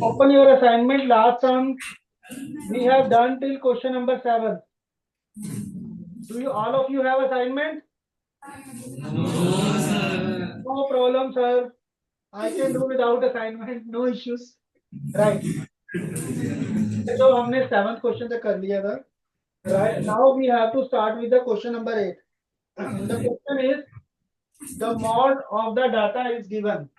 Open your assignment. Last term we have done till question number 7. Do you all of you have assignment? No problem, sir. I can do without assignment. No issues. Right. So हमने 7th question तक कर लिया था. Right. Now we have to start with the question number 8. The question is, the mod of the data is given.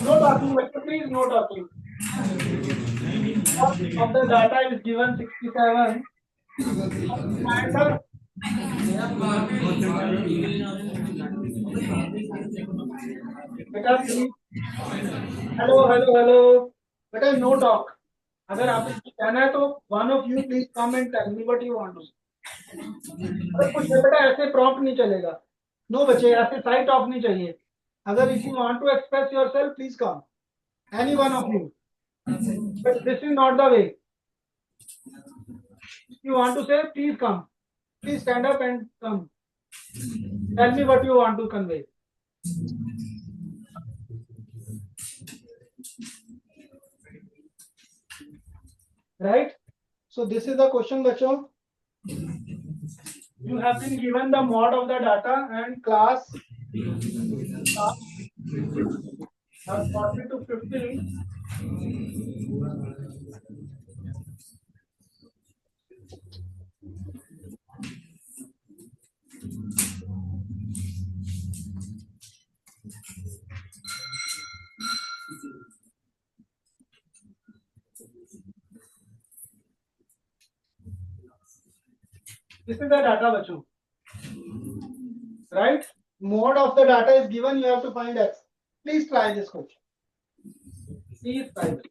No talking, please no talking. Mod of the data is given 67. And बेटा please hello बेटा no talk. अगर आपको कहना है तो one of you please come and tell me what you want to say. अगर कुछ बेटा ऐसे प्रॉम्प्ट नहीं चलेगा. नो बच्चे ऐसे साइट ऑफ नहीं चाहिए. अगर if you want to express yourself please come, any one of you, but this is not the way. If you want to say please come, please stand up and come, tell me what you want to convey. Right? So this is the question, bachcho. You have been given the mod of the data and class 40 to 50. This is the data, bachcho. Right? Mode of the data is given. You have to find x. Please try this question. Please try it.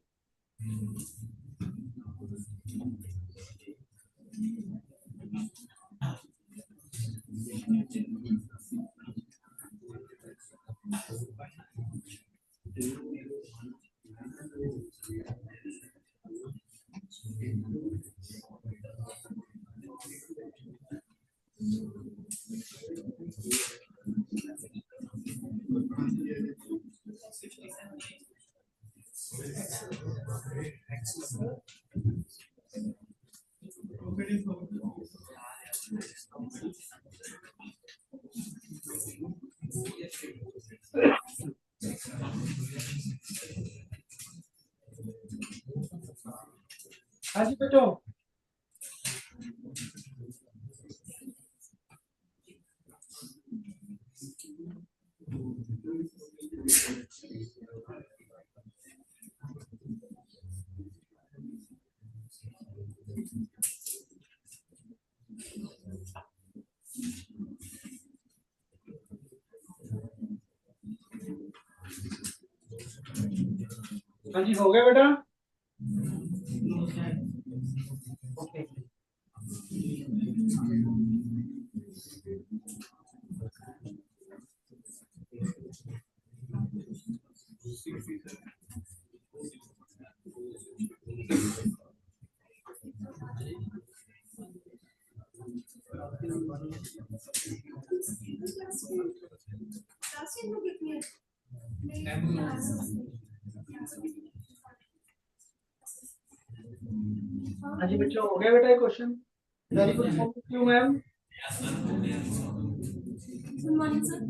हाँ जी बच्चों. हाँ जी हो गया बेटा. Okay. हाँ जी बच्चों हो गया बेटा ये question. Very good. Thank you ma'am. Good morning, sir.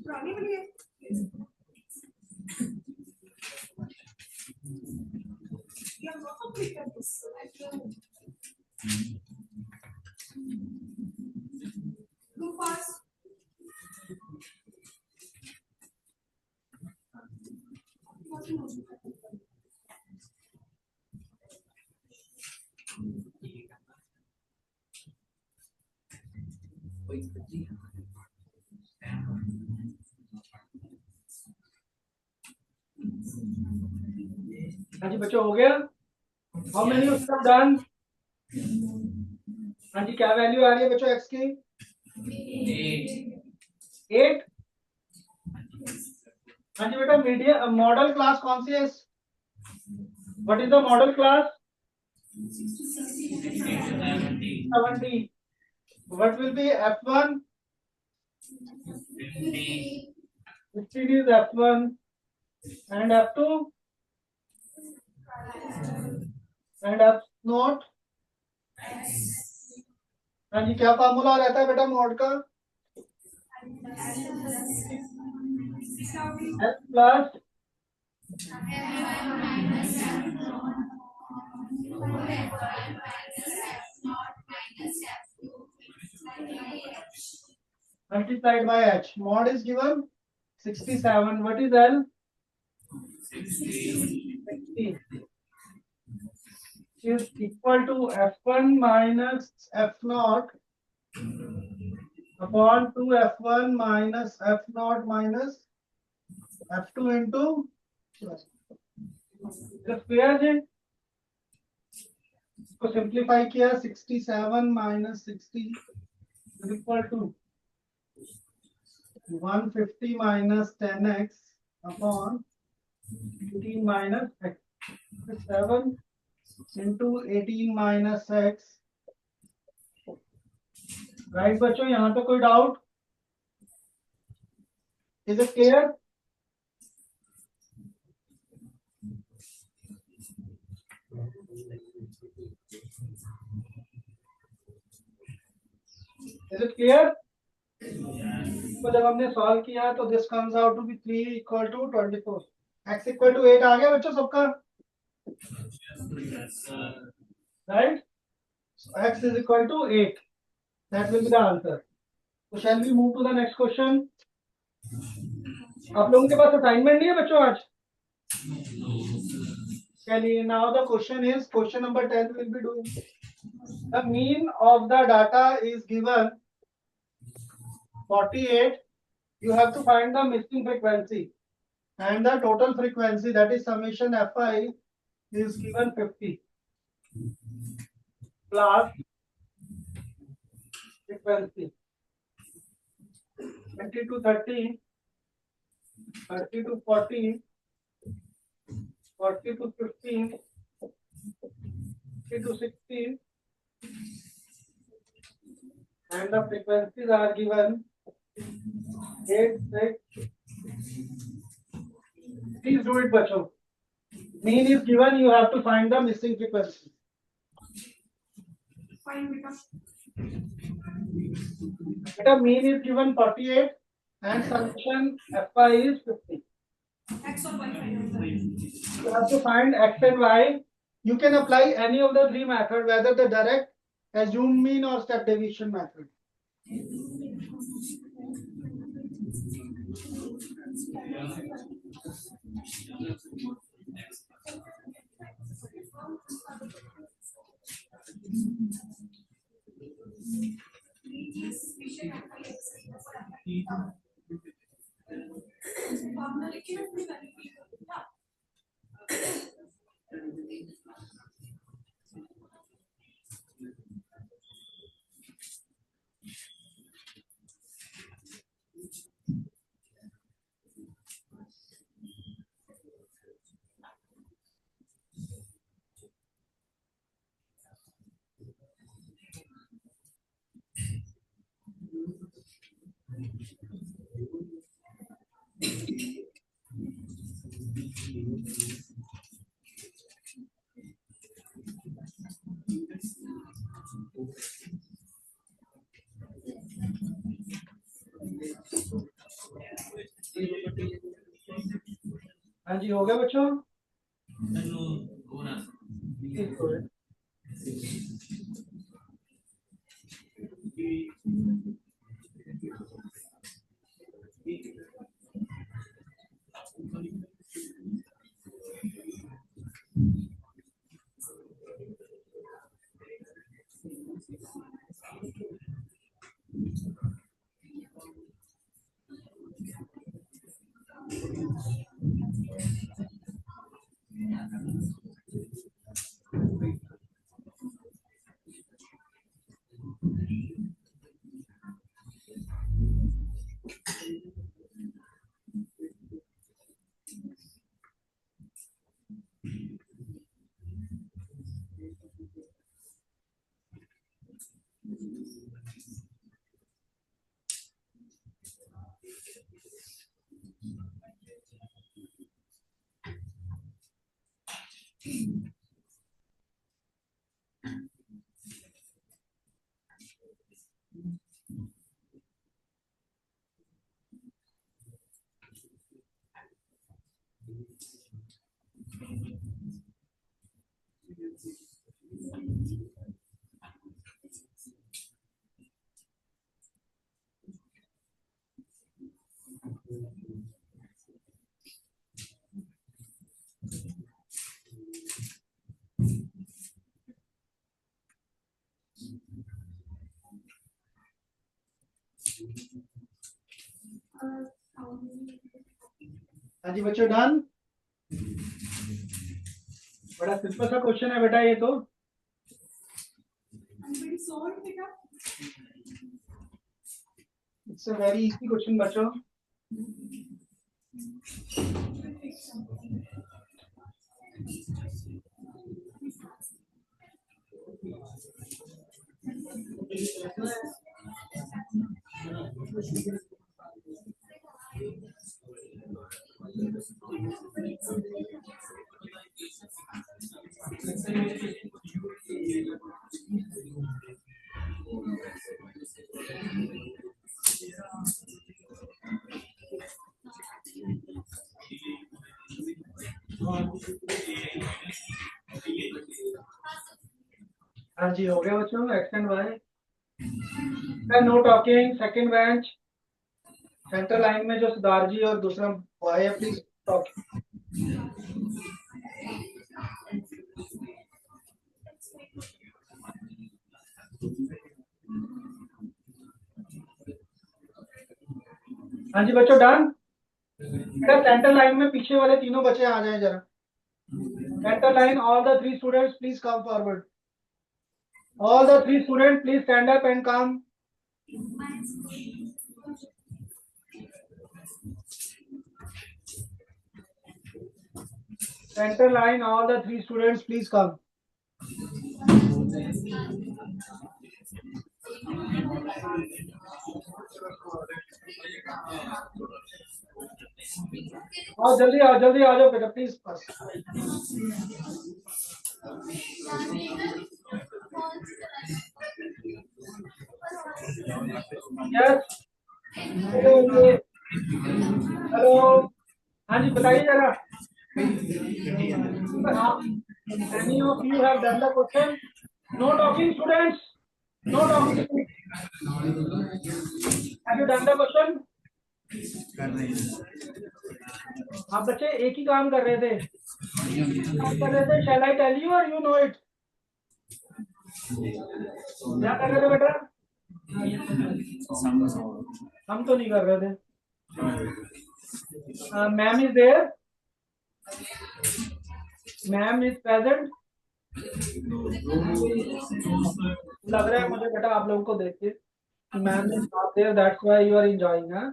Probably. You have not completed this. Too fast. हाँ जी बच्चों हो गया. How many of you have done? हाँ जी क्या वैल्यू आ रही है बच्चों x की? 8. हाँ जी बेटा, मीडियम मॉडल क्लास कौन सी है? What is the model class? 70. What will be F1? 15 is F1 and F2 and F not. हाँ जी, क्या फार्मूला रहता है बेटा मॉड का? F plus multiplied by H. Mod is given 67. What is L? 60. Is equal to F1 minus F0 upon 2 F1 minus F0 minus F2 into square है, को simplify किया 67 minus 60 equal to 150 minus 10x upon 18 minus x 7 into 18 minus x। Right बच्चों, यहाँ पे कोई doubt? Is it clear? Is it clear? तो जब हमने सॉल्व किया तो this comes out to be 3 equal to 24। x equal to 8 आ गया बच्चों सबका? Right, x is equal to 8. That will be the answer. So shall we move to the next question? आप लोगों के पास असाइनमेंट नहीं है बच्चों आज? चलिए, now the question is, question number 10 will be doing. The mean of the data is given 48. You have to find the missing frequency, and the total frequency, that is summation fi, is given 50 plus frequency 20 to 30, 30 to 40, 40 to 15, 50 to 60, and the frequencies are given 8, 6. Please do it, bachcho. Mean is given, you have to find the missing frequency. Fine, beta. Beta, mean is given 48 and summation fi is 50. X or Y find. You have to find x and y. You can apply any of the three methods, whether the direct, assumed mean or step deviation method. Formula लिखी ना पूरी value fill कर दो ना। हाँ जी, हो गया बच्चों? हाँ जी बच्चों, डन। बड़ा सिंपल सा क्वेश्चन है बेटा ये तो। It's a very easy question बच्चों। हाँ जी, हो गया बच्चों। X and y, no talking. Second bench, central line में जो सुधार जी और दूसरा वाई है, प्लीज टॉकिंग। हाँ जी बच्चों, डन। बेटा सेंट्रल लाइन में पीछे वाले तीनों बच्चे आ जाए जरा। Central line, all the 3 students please come forward. All the 3 students please stand up and come. Center line, all the 3 students please come. आओ जल्दी आ जाओ बेटा प्लीज बस। Yes, hello. हाँ जी बताइए जरा। Any of you have done the question? No talking students. No talking. Have you done the question? कर रहे हैं। आप बच्चे एक ही काम कर रहे थे। Shall I tell you or you know it? क्या कर रहे थे बेटा? हम तो नहीं कर रहे थे। Ma'am is there, ma'am is present. लग रहा है मुझे बेटा आप लोगों को देख के ma'am is not there, that's why you are enjoying. हाँ,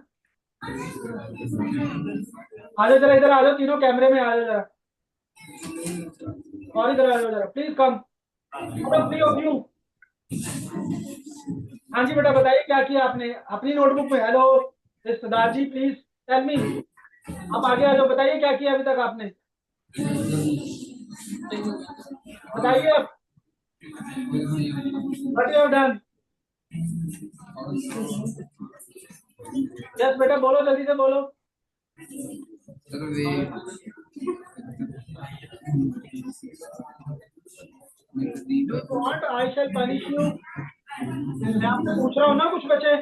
आ जाओ जरा, इधर आ जाओ तीनों, कैमरे में आ जाओ जरा, और इधर आ जाओ जरा please come. Three of you. हाँ जी बेटा बताइए क्या किया आपने अपनी नोटबुक में। हेलो रिश्तेदार जी प्लीज टेल मी। आप आगे आ जाओ, बताइए क्या किया अभी तक आपने, बताइए आप। What you have done. Yes बेटा बोलो, जल्दी से बोलो। You want I shall punish you? मैं आपसे पूछ रहा हूँ ना कुछ बच्चे।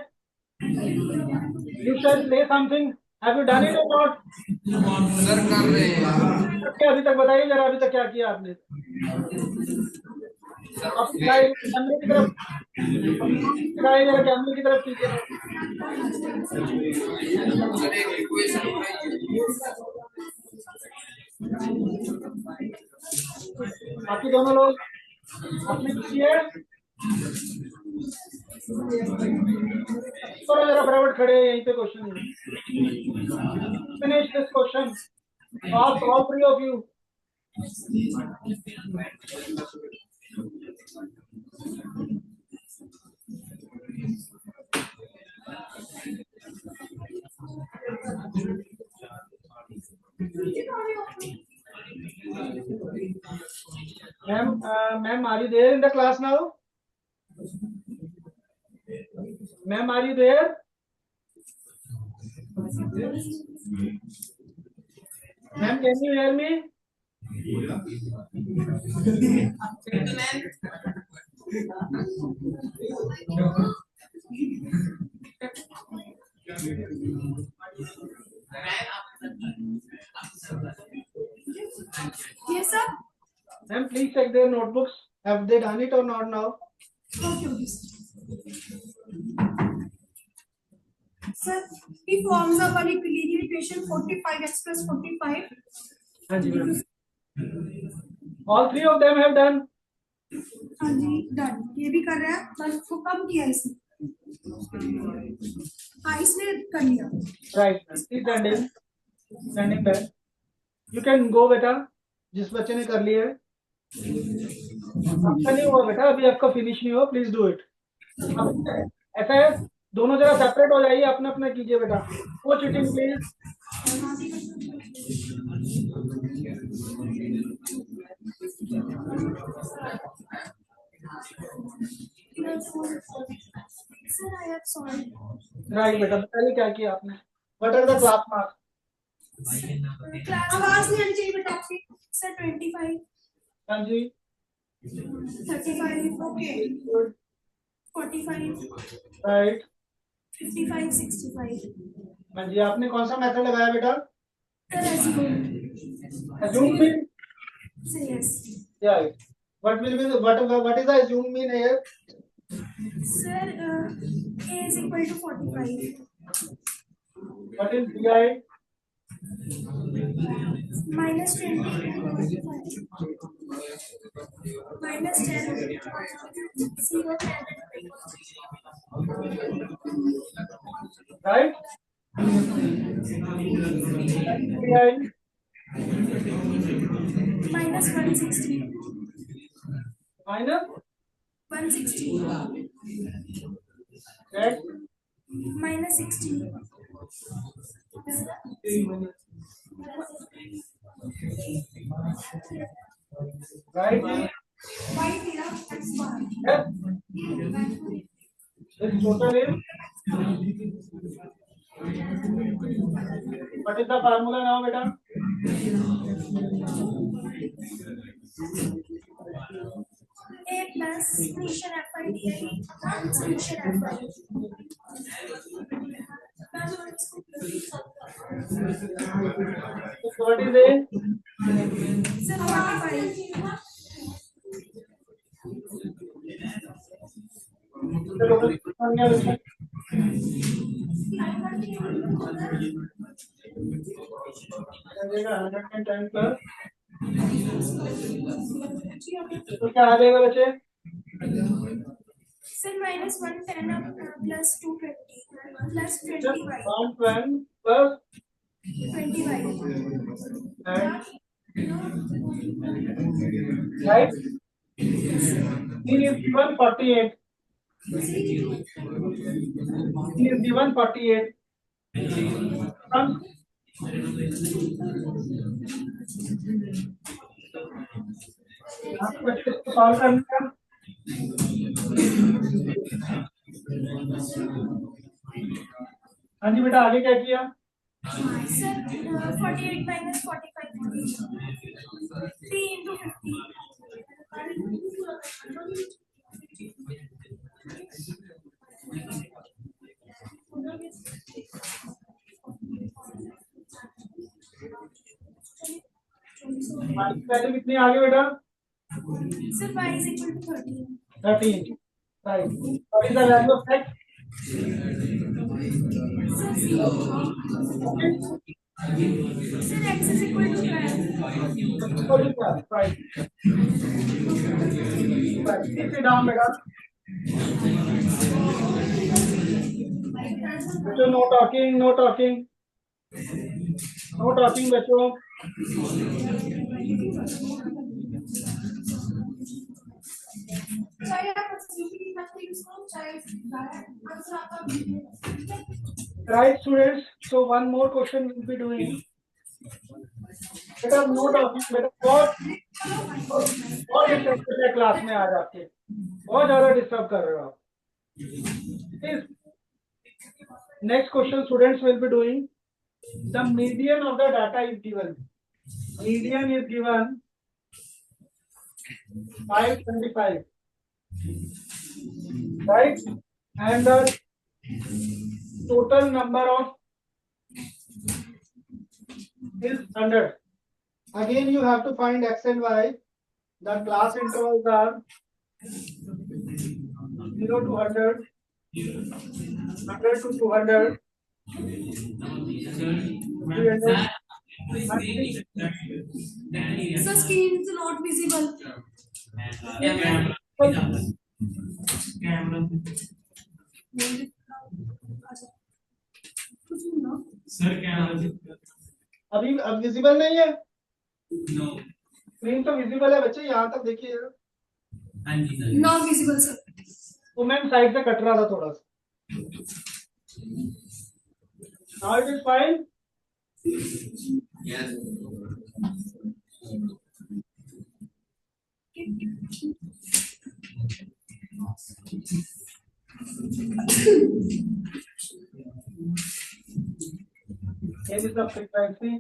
You shall say something. Have you done it or not? Sir कर रहे हैं। अभी तक बताइए जरा, अभी तक क्या किया आपने। आप कैमरे की तरफ दिखाइए जरा, कैमरे की तरफ कीजिए। बाकी दोनों लोग आपने किया है, थोड़ा जरा बराबर खड़े हैं यहीं पे। Question finish this question, all three of you. Ma'am, are you there in the class now? Ma'am, are you there? Ma'am, can you hear me? Yes, sir. Ma'am, please check their notebooks. Have they done it or not now? Okay, okay. Sir, he forms a one linear equation 45x plus 45. हाँ जी ma'am. All three of them have done. हाँ जी, done. ये भी कर रहा है, बस वो कम किया इसने. हाँ, इसने कर लिया. Right. Please standing. Standing back. You can go बेटा. जिस बच्चे ने कर लिया है. आपका नहीं हुआ बेटा, अभी आपका फिनिश नहीं हुआ. Please do it. ऐसा है, दोनों जगह सेपरेट हो जाइए, अपना अपना कीजिए बेटा. वो cheating please. Sir, I have solved. Right बेटा, बताइए क्या किया आपने. What are the class marks? Class आवाज नहीं आनी चाहिए बेटा आपकी. सर 25, हाँ जी. 35, ओके. 45, राइट. 55, 65. हाँ जी, आपने कौन सा मेथड लगाया बेटा? Sir, assume. Assume mean. Say yes. Yeah. What will be the, what is the assume mean here? Sir, A is equal to 45. What is BI? Minus 20. Minus 10. 0, 10. Right? BI. Minus 160. Minus. 160. Right? Minus 60. Right? Y मेरा x bar. Yes. This total is. What is the formula now बेटा? A plus summation fi di summation fi. What is A? Sir, 45. तो क्या आ जाएगा बच्चे? Sir, minus 110 plus 220 plus 20y. 120 plus 20y. right? C is given 48. C is given 48. From आपको इसको solve करना है. हाँ जी बेटा, आगे क्या किया? Sir, 48 minus 45. 3 into 50. पहले कितनी आगे बेटा? Sir, y is equal to 13. 13. Right. What is the value of x? Sir, 0. Sir, x is equal to 12. Right. Sit down बेटा. बच्चों, no talking, no talking. No talking बच्चों. चाहे आप एक्सक्लूसिवली मत यूज चाहे आंसर आपका. Right, students. So one more question we'll be doing. Better no talking. Better what? बहुत disturb कर रहे हैं क्लास में आज आपके, बहुत ज्यादा डिस्टर्ब कर रहे हो आप। Next question students will be doing, the median of the data is given, median is given 525, right, and the total number of is 100. Again you have to find x and y. The class intervals are 0 to 100, 100 to 200, 300. Sir, screen is not visible. Sir camera अभी अब visible नहीं है, no screen तो visible है बच्चे, यहाँ तक देखिए। हाँ जी सर Not visible, sir. वो मैम साइड से कट रहा था थोड़ा सा। Now it is fine. Yes Here is the frequency.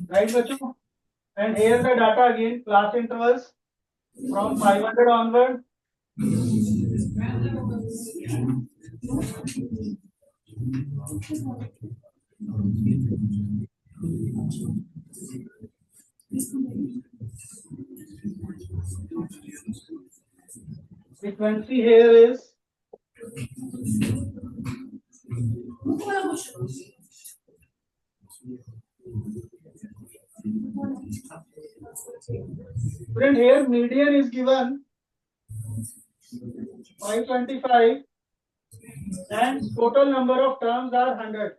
Right, बच्चों? And here the data again, class intervals from 500 onward. Frequency here is student, here median is given 525 and total number of terms are 100.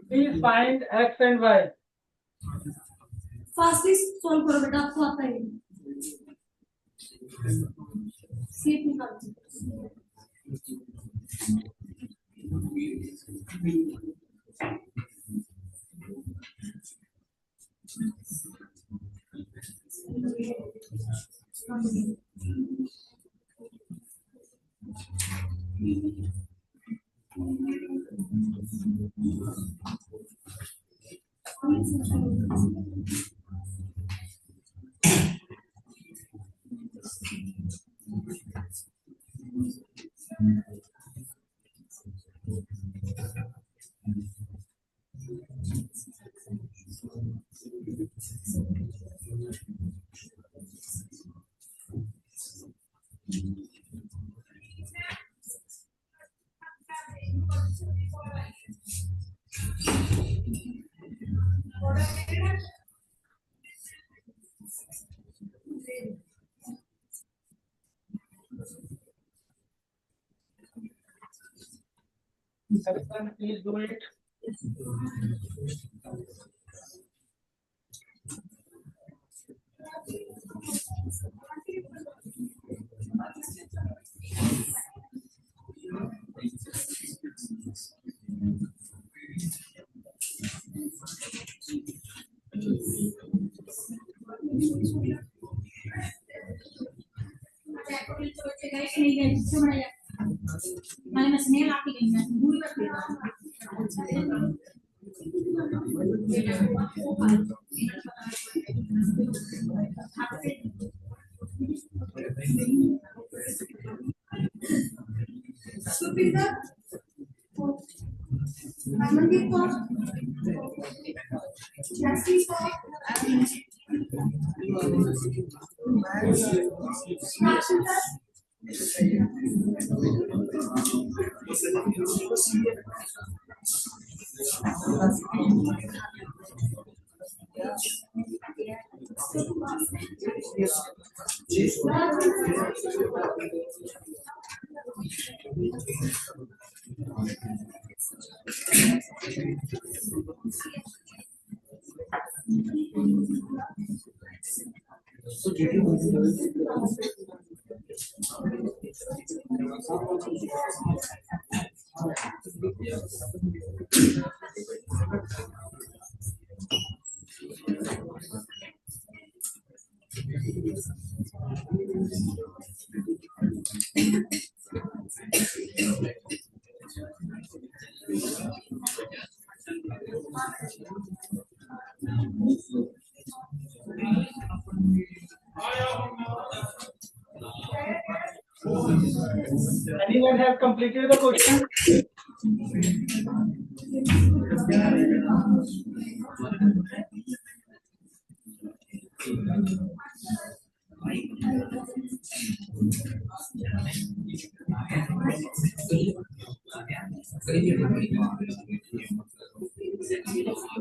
Please find x and y. Fastly solve करो बेटा, आपको आता है। Seat निकालो। Everyone, please do it. Anyone have completed the question?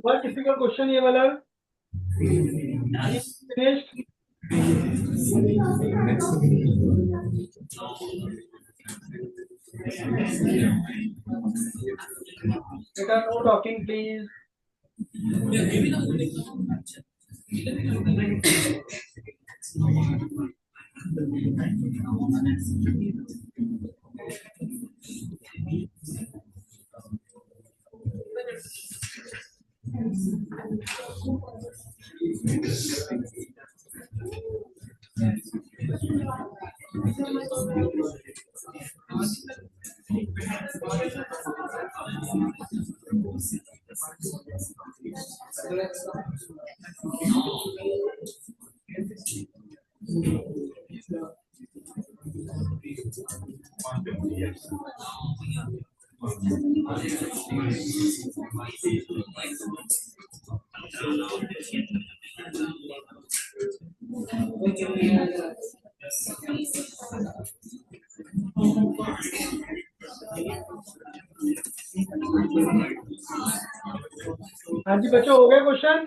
What difficult question ये वाला? Finished? Better no talking, please. हाँ जी बच्चों, हो गया क्वेश्चन?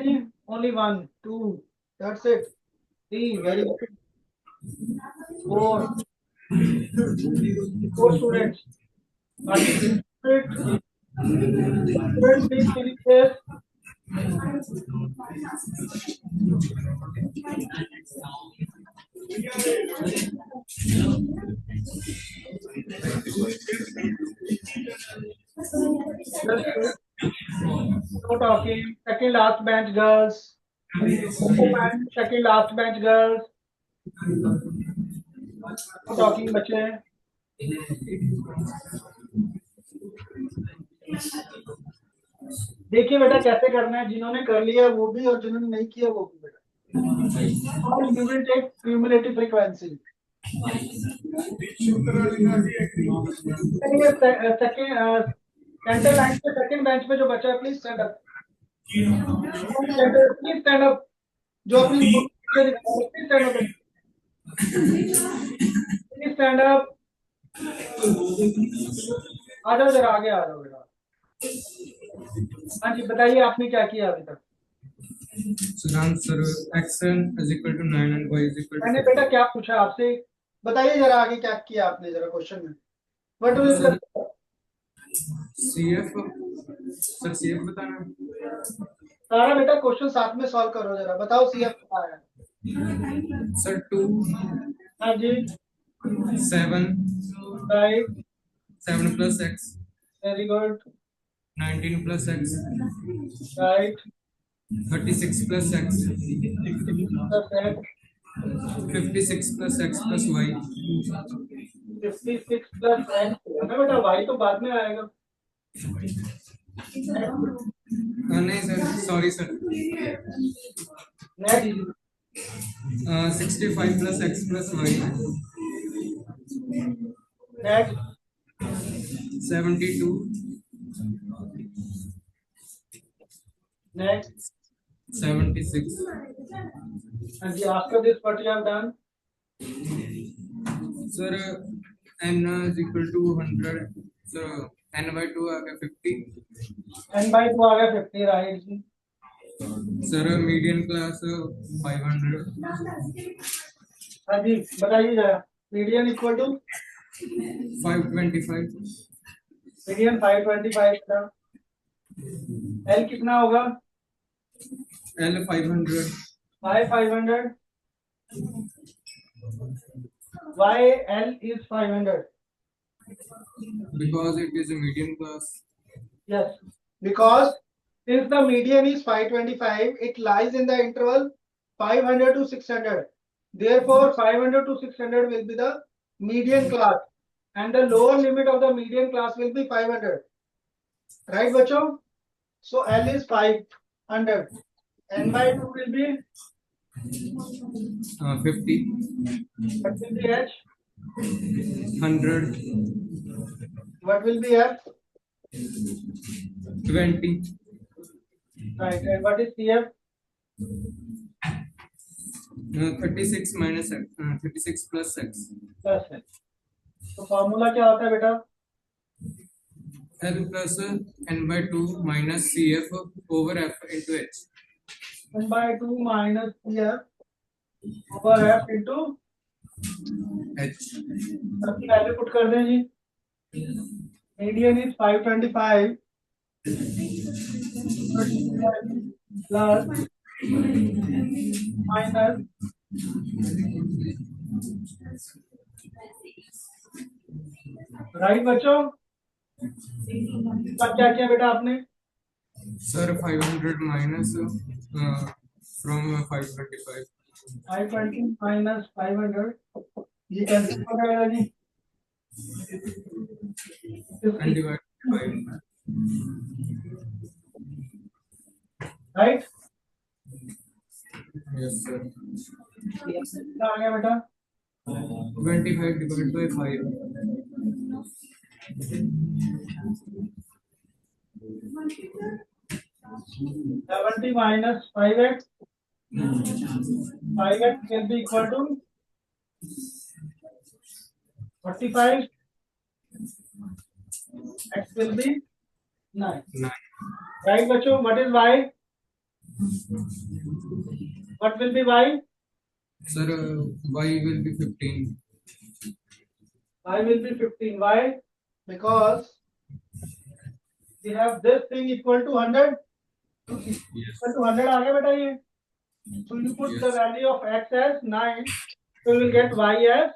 जी only 1 2 that's it 3 very good 4 students please finish this. No talking. Second last bench girls. Second last bench girls. No talking बच्चे. देखिए बेटा कैसे करना है, जिन्होंने कर लिया वो भी और जिन्होंने नहीं किया वो भी बेटा. You will take cumulative frequency. Second centre line के सेकंड बेंच पे जो बचा है please stand up. Please stand up. जो अपनी please stand up. Please stand up. आ जाओ जरा आगे आ जाओ बेटा. हाँ जी बताइए आपने क्या किया अभी तक. Sudhant sir x(n) is equal to 9 and y is equal to मैंने बेटा क्या पूछा आपसे, बताइए जरा आगे क्या किया आपने जरा क्वेश्चन में. What do you CF sir CF बताना. सारा बेटा क्वेश्चन साथ में सॉल्व करो जरा. बताओ सीएफ क्या है. सर 2 हाँ जी 7 right 7 plus x very good 19 plus x right 36 plus x perfect 56 plus x plus y 56 plus N बेटा वाई तो बाद में आएगा. नहीं sir sorry sir next 65 plus x plus y next 72 next 76 हाँ जी after this what you have done. Sir n is equal to 100 sir n by 2 आ गया 50 एन बाई 2 आ गया 50 राइट जी. सर मीडियन क्लास 500 हाँ जी बताइए जरा. मीडियन इक्वल टू 525 मीडियन 525 का एल कितना होगा. L 500 500 Why L is 500? Because it is a median class. Yes, because since the median is 525, it lies in the interval 500 to 600. Therefore, 500 to 600 will be the median class, and the lower limit of the median class will be 500. Right, बच्चों? So L is 500. N by 2 will be 50, what will be H? 100, What will be F? 20, Right, and what is CF? 36 minus x, 36 plus x. Plus H. तो formula क्या होता है बेटा? L plus n by 2 minus CF over F into H. N by 2 minus CF over F into H. सबकी value put कर दें जी. Median is 525 plus minus right बच्चों. अब क्या किया बेटा आपने? Sir, 500 minus from 525. 520 माइनस 500 ये कैंसिल हो जाएगा जी. And divided by 5. Right. Yes, sir. कितना आ गया बेटा? 25 divided by 5. 70 minus 5x. 5x will be equal to 45. X will be 9. 9. Right, बच्चों? What is y? What will be y? Sir, y will be 15. Y will be 15. Why? Because we have this thing equal to 100. Yes. Equal to 100 आ गया बेटा ये. So you put the Yes. value of x as 9. So you will get y as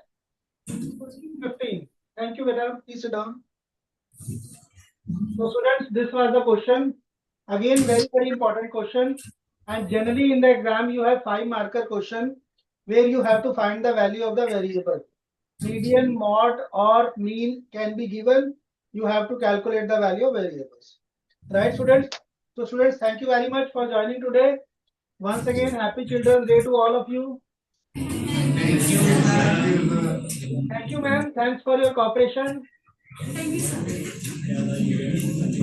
15. Thank you, beta. Please sit down. So students, this was the question. Again, very important question. And generally in the exam, you have 5 marker question where you have to find the value of the variable. Median, mod or mean can be given. You have to calculate the value of variables. Right, students? So students, thank you very much for joining today. Once again, happy Children's Day to all of you. Thank you, ma'am. Thanks for your cooperation. Thank you, sir.